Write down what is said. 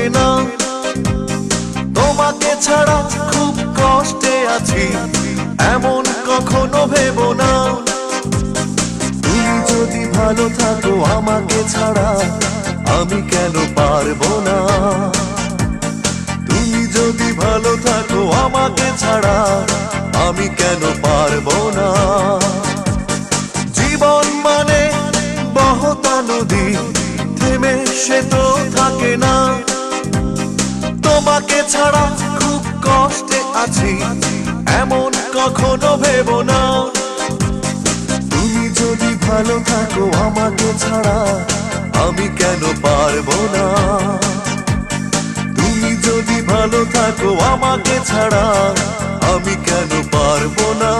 থাকে না। তোমাকে ছাড়া খুব কষ্টে আছি, এমন কখনো ভেবো না। তুমি যদি ভালো থাকো আমাকে ছাড়া, আমি কেন পারবো না। তুমি যদি ভালো থাকো আমাকে ছাড়া, আমি কেন পারবো না। জীবন মানে বহতা নদী, থেমে সে তো থাকে না। তোমাকে ছাড়া খুব কষ্টে আছি, এমন কখনো ভেবো না। তুমি যদি ভালো থাকো আমাকে ছাড়া, আমি কেন পারবো না। তুমি যদি ভালো থাকো আমাকে ছাড়া, আমি কেন পারবো না।